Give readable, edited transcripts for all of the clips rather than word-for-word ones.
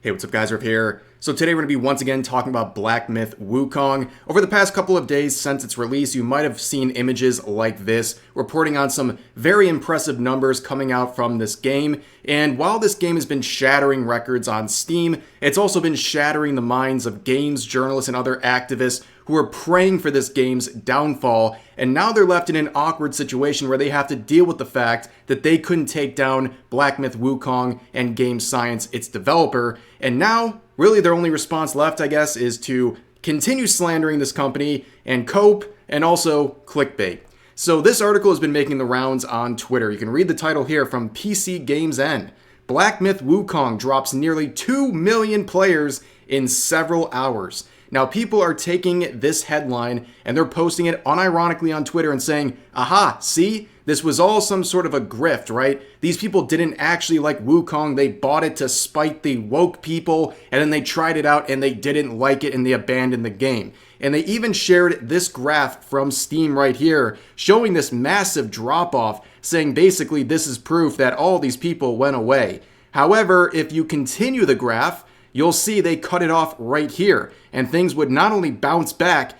Hey, what's up guys, Riff here. So today we're going to be once again talking about Black Myth Wukong. Over the past couple of days since its release, you might have seen images like this reporting on some very impressive numbers coming out from this game. And while this game has been shattering records on Steam, it's also been shattering the minds of games journalists and other activists who are praying for this game's downfall, and now they're left in an awkward situation where they have to deal with the fact that they couldn't take down Black Myth Wukong and Game Science, its developer, and now really their only response left, I guess, is to continue slandering this company and cope and also clickbait. So this article has been making the rounds on Twitter. You can read the title here from PC Games N. Black Myth Wukong drops nearly 2 million players in several hours. Now, people are taking this headline and they're posting it unironically on Twitter and saying, aha, see, this was all some sort of a grift, right? These people didn't actually like Wukong. They bought it to spite the woke people, and then they tried it out and they didn't like it and they abandoned the game. And they even shared this graph from Steam right here, showing this massive drop-off, saying basically this is proof that all these people went away. However, if you continue the graph, you'll see they cut it off right here, and things would not only bounce back,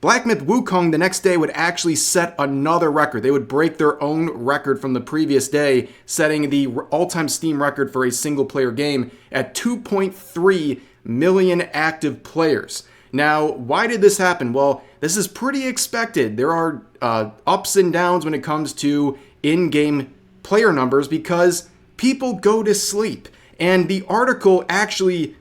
Black Myth Wukong the next day would actually set another record. They would break their own record from the previous day, setting the all-time Steam record for a single-player game at 2.3 million active players. Now, why did this happen? Well, this is pretty expected. There are ups and downs when it comes to in-game player numbers because people go to sleep. And the article actually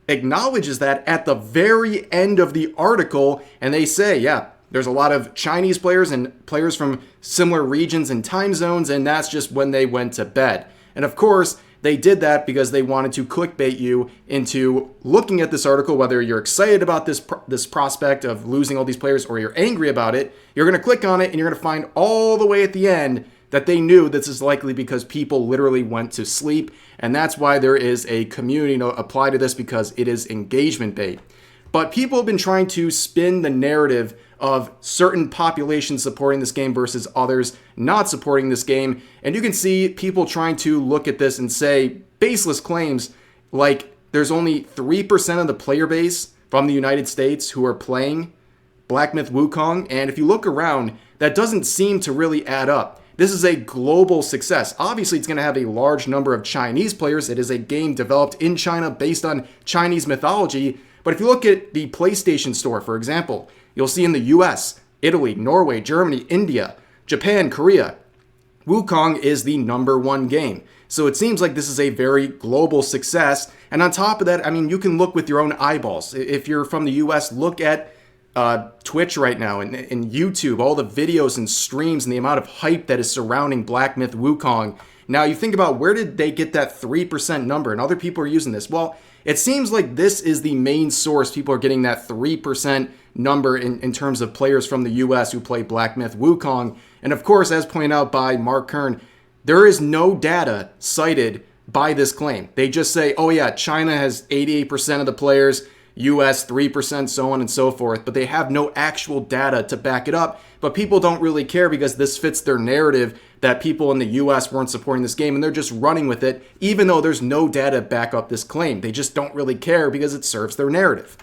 acknowledges that at the very end of the article, and they say, yeah, there's a lot of Chinese players and players from similar regions and time zones, and that's just when they went to bed. And of course, they did that because they wanted to clickbait you into looking at this article, whether you're excited about this prospect of losing all these players or you're angry about it. You're going to click on it and you're going to find all the way at the end that they knew this is likely because people literally went to sleep, and that's why there is a community note applied to this because it is engagement bait. But people have been trying to spin the narrative of certain populations supporting this game versus others not supporting this game, and you can see people trying to look at this and say baseless claims like there's only 3% of the player base from the United States who are playing Black Myth Wukong, and if you look around, that doesn't seem to really add up. This is a global success. Obviously, it's going to have a large number of Chinese players. It is a game developed in China based on Chinese mythology. But if you look at the PlayStation Store, for example, you'll see in the US, Italy, Norway, Germany, India, Japan, Korea, Wukong is the #1 game. So it seems like this is a very global success. And on top of that, I mean, you can look with your own eyeballs. If you're from the US, look at Twitch right now and YouTube, all the videos and streams and the amount of hype that is surrounding Black Myth Wukong. Now you think about where did they get that 3% number and other people are using this? Well, it seems like this is the main source. People are getting that 3% number in terms of players from the US who play Black Myth Wukong. And of course, as pointed out by Mark Kern, there is no data cited by this claim. They just say, oh yeah, China has 88% of the players, US 3%, so on and so forth, but they have no actual data to back it up. But people don't really care because this fits their narrative that people in the US weren't supporting this game, and they're just running with it, even though there's no data to back up this claim. They just don't really care because it serves their narrative.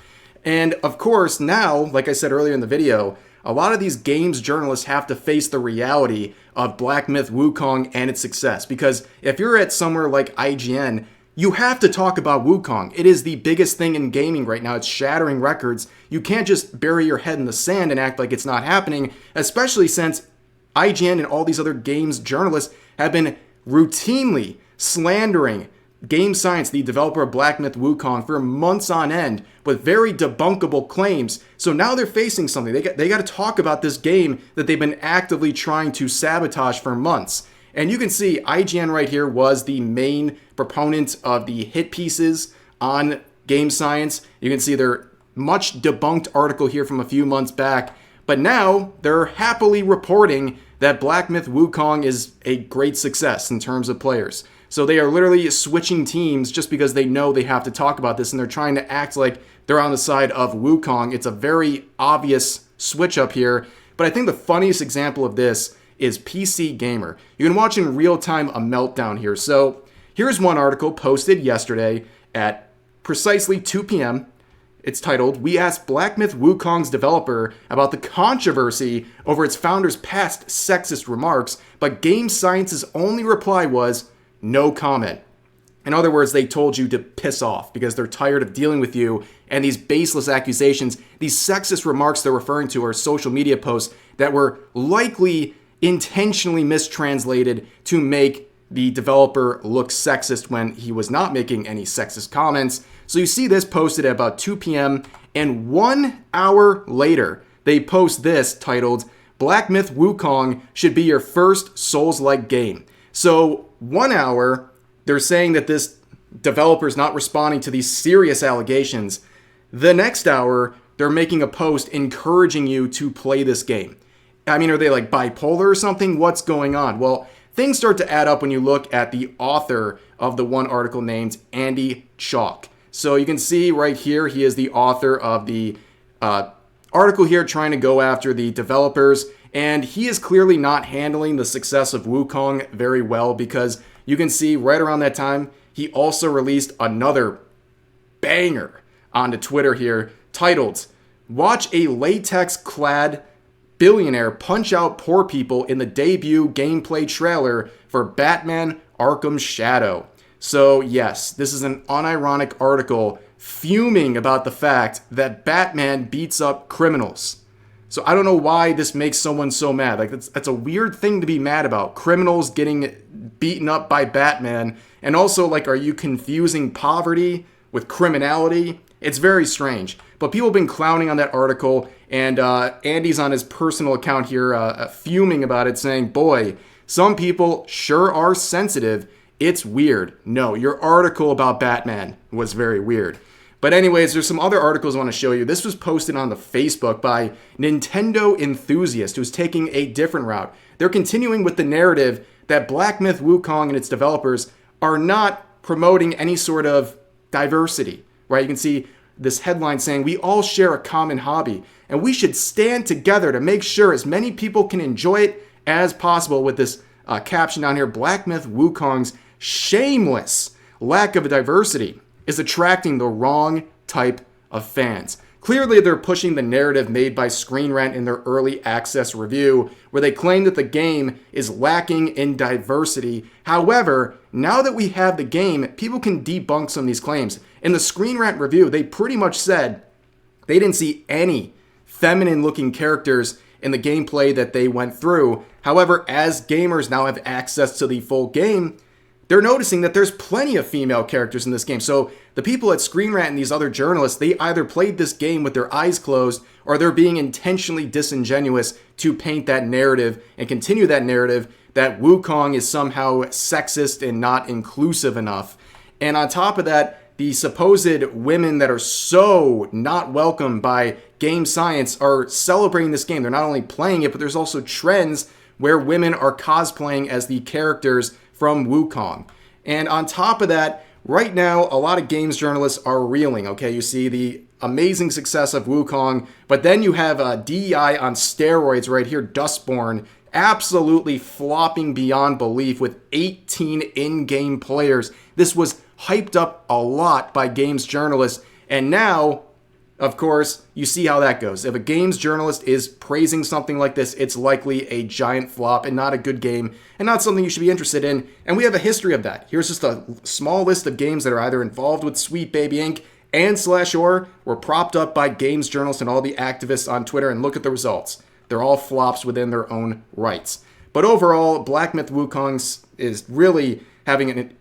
And of course, now, like I said earlier in the video, a lot of these games journalists have to face the reality of Black Myth Wukong and its success. Because if you're at somewhere like IGN, you have to talk about Wukong. It is the biggest thing in gaming right now. It's shattering records. You can't just bury your head in the sand and act like it's not happening, especially since IGN and all these other games journalists have been routinely slandering Game Science, the developer of Black Myth Wukong, for months on end with very debunkable claims. So now they're facing something. They got to talk about this game that they've been actively trying to sabotage for months. And you can see IGN right here was the main proponent of the hit pieces on Game Science. You can see their much debunked article here from a few months back. But now they're happily reporting that Black Myth Wukong is a great success in terms of players. So they are literally switching teams just because they know they have to talk about this, and they're trying to act like they're on the side of Wukong. It's a very obvious switch up here. But I think the funniest example of this is PC Gamer. You can watch in real time a meltdown here. So here's one article posted yesterday, at precisely 2 p.m. It's titled, "We asked Black Myth Wukong's developer about the controversy over its founder's past sexist remarks, but Game Science's only reply was, no comment." In other words, they told you to piss off because they're tired of dealing with you and these baseless accusations. These sexist remarks they're referring to are social media posts that were likely intentionally mistranslated to make the developer look sexist when he was not making any sexist comments. So you see this posted at about 2 p.m. and 1 hour later, they post this titled, "Black Myth Wukong should be your first Souls-like game." So 1 hour, they're saying that this developer's not responding to these serious allegations. The next hour, they're making a post encouraging you to play this game. I mean, are they like bipolar or something? What's going on? Well, things start to add up when you look at the author of the one article named Andy Chalk. So you can see right here, he is the author of the article here trying to go after the developers. And he is clearly not handling the success of Wukong very well because you can see right around that time, he also released another banger onto Twitter here titled, "Watch a latex-clad billionaire punch out poor people in the debut gameplay trailer for Batman Arkham Shadow." So yes, this is an unironic article fuming about the fact that Batman beats up criminals. So I don't know why this makes someone so mad. Like that's a weird thing to be mad about. Criminals getting beaten up by Batman. And also, like, are you confusing poverty with criminality? It's very strange. But people have been clowning on that article, and Andy's on his personal account here fuming about it, saying, "Boy, some people sure are sensitive. It's weird." No, your article about Batman was very weird. But anyways, there's some other articles I want to show you. This was posted on the Facebook by Nintendo Enthusiast, who's taking a different route. They're continuing with the narrative that Black Myth Wukong and its developers are not promoting any sort of diversity, right? You can see this headline saying, "We all share a common hobby, and we should stand together to make sure as many people can enjoy it as possible," with this caption down here, "Black Myth Wukong's shameless lack of diversity is attracting the wrong type of fans." Clearly, they're pushing the narrative made by Screen Rant in their early access review, where they claim that the game is lacking in diversity. However, now that we have the game, people can debunk some of these claims. In the Screen Rant review, they pretty much said they didn't see any feminine-looking characters in the gameplay that they went through. However, as gamers now have access to the full game, they're noticing that there's plenty of female characters in this game. So the people at Screen Rant and these other journalists, they either played this game with their eyes closed or they're being intentionally disingenuous to paint that narrative and continue that narrative that Wukong is somehow sexist and not inclusive enough. And on top of that, the supposed women that are so not welcomed by Game Science are celebrating this game. They're not only playing it, but there's also trends where women are cosplaying as the characters from Wukong. And on top of that, right now, a lot of games journalists are reeling, okay? You see the amazing success of Wukong, but then you have DEI on steroids right here, Dustborn, absolutely flopping beyond belief with 18 in-game players. This was hyped up a lot by games journalists, and now, of course, you see how that goes. If a games journalist is praising something like this, it's likely a giant flop and not a good game and not something you should be interested in. And we have a history of that. Here's just a small list of games that are either involved with Sweet Baby Inc. and /or were propped up by games journalists and all the activists on Twitter, and look at the results. They're all flops within their own rights. But overall, Black Myth Wukong is really having an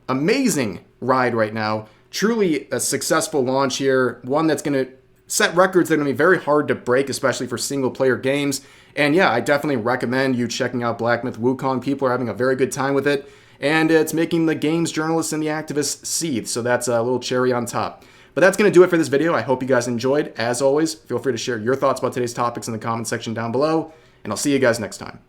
amazing ride right now. Truly a successful launch here, one that's going to set records that are going to be very hard to break, especially for single-player games. And yeah, I definitely recommend you checking out Black Myth Wukong. People are having a very good time with it, and it's making the games journalists and the activists seethe, so that's a little cherry on top. But that's going to do it for this video. I hope you guys enjoyed. As always, feel free to share your thoughts about today's topics in the comment section down below, and I'll see you guys next time.